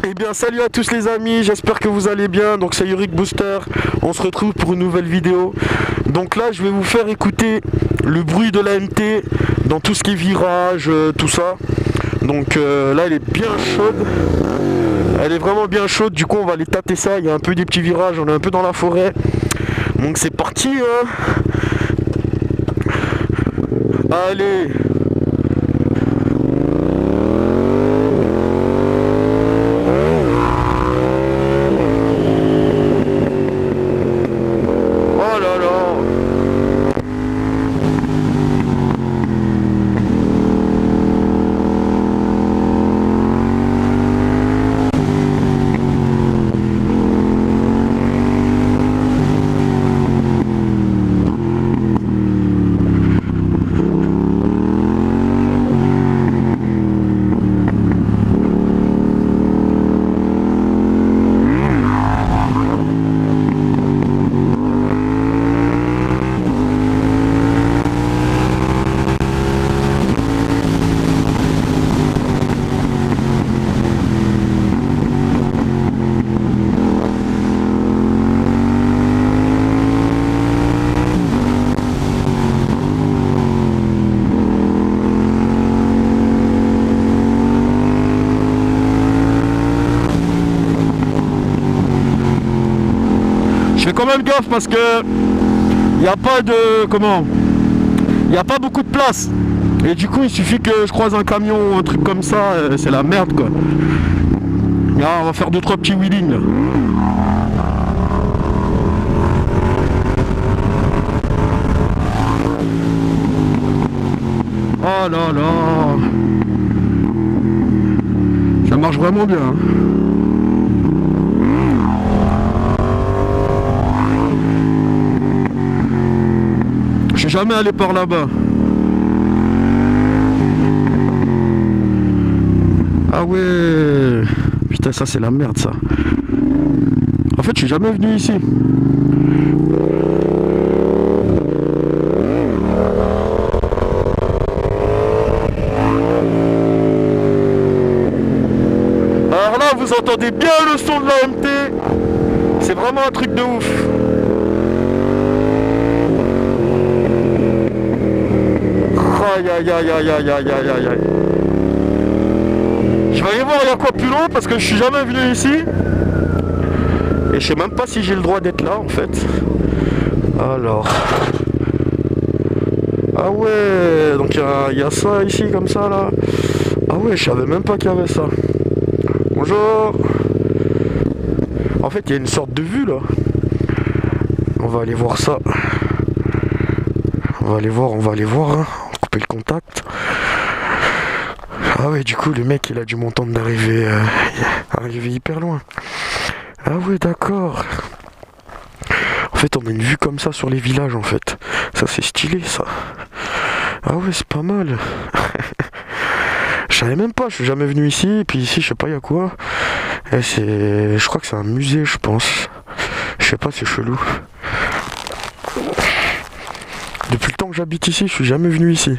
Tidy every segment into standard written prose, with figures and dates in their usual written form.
Eh bien salut à tous les amis, j'espère que vous allez bien. Donc c'est Yorick Booster, on se retrouve pour une nouvelle vidéo. Donc là je vais vous faire écouter le bruit de la MT dans tout ce qui est virage, tout ça. Donc là elle est bien chaude, elle est vraiment bien chaude. Du coup on va aller tâter ça, il y a un peu des petits virages, on est un peu dans la forêt. Donc c'est parti hein. Allez. Oh là là. Je fais quand même gaffe parce que il n'y a pas de il n'y a pas beaucoup de place. Et du coup il suffit que je croise un camion ou un truc comme ça, c'est la merde quoi. Là, on va faire 2-3 petits wheelings là. Oh là là. Ça marche vraiment bien hein. Je suis jamais allé par là-bas. Ah ouais. Putain ça c'est la merde ça. En fait je suis jamais venu ici. Alors là vous entendez bien le son de la MT. C'est vraiment un truc de ouf. Aïe aïe aïe aïe aïe aïe aïe aïe aïe. Je vais aller voir il y a quoi plus long parce que je suis jamais venu ici. Et je sais même pas si j'ai le droit d'être là en fait. Alors. Ah ouais, donc il y a ça ici comme ça là. Ah ouais, je savais même pas qu'il y avait ça. Bonjour. En fait il y a une sorte de vue là. On va aller voir ça. On va aller voir hein. Couper le contact. Ah ouais du coup le mec il a dû m'entendre d'arriver arriver hyper loin. Ah ouais d'accord. En fait on a une vue comme ça sur les villages en fait. Ça c'est stylé ça. Ah ouais c'est pas mal. Je savais même pas, je suis jamais venu ici. Et puis ici je sais pas il y a quoi. Et je crois que c'est un musée je pense. Je sais pas, c'est chelou. Depuis le temps que j'habite ici, je suis jamais venu ici.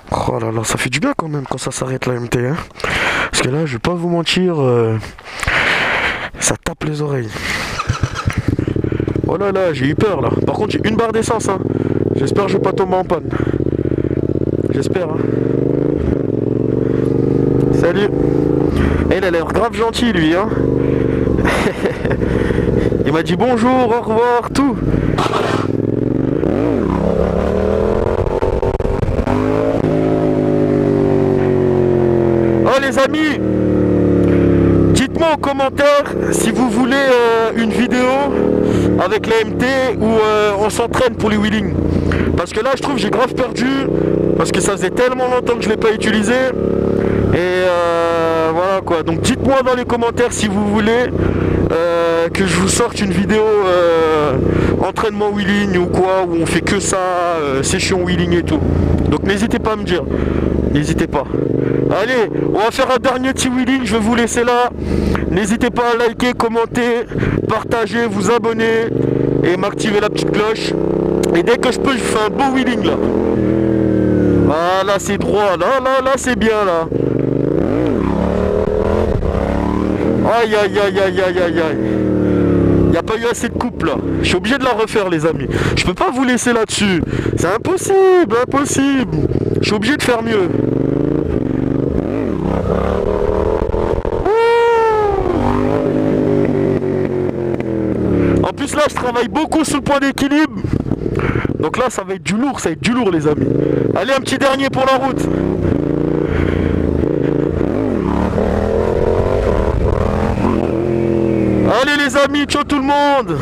Oh là là, ça fait du bien quand même quand ça s'arrête la MT hein. Parce que là, je vais pas vous mentir, ça tape les oreilles. Oh là là, j'ai eu peur là. Par contre, j'ai une barre d'essence hein. J'espère que je vais pas tomber en panne. J'espère hein. Salut. Il a l'air grave gentil lui hein. Il m'a dit bonjour, au revoir, tout. Oh les amis, dites-moi en commentaire si vous voulez une vidéo avec la MT où on s'entraîne pour les wheelings. Parce que là je trouve que j'ai grave perdu, parce que ça faisait tellement longtemps que je ne l'ai pas utilisé. Et voilà quoi, donc dites-moi dans les commentaires si vous voulez que je vous sorte une vidéo entraînement wheeling ou quoi, où on fait que ça, session wheeling et tout. Donc n'hésitez pas à me dire, n'hésitez pas. Allez, on va faire un dernier petit wheeling, je vais vous laisser là. N'hésitez pas à liker, commenter, partager, vous abonner et m'activer la petite cloche. Et dès que je peux, je fais un beau wheeling là. Ah là c'est droit, là c'est bien là. Aïe aïe aïe aïe aïe aïe aïe. Il n'y a pas eu assez de coupe là. Je suis obligé de la refaire les amis. Je peux pas vous laisser là-dessus. C'est impossible, impossible. Je suis obligé de faire mieux. En plus là je travaille beaucoup sur le point d'équilibre. Donc là ça va être du lourd, ça va être du lourd les amis. Allez, un petit dernier pour la route. Allez les amis, ciao tout le monde.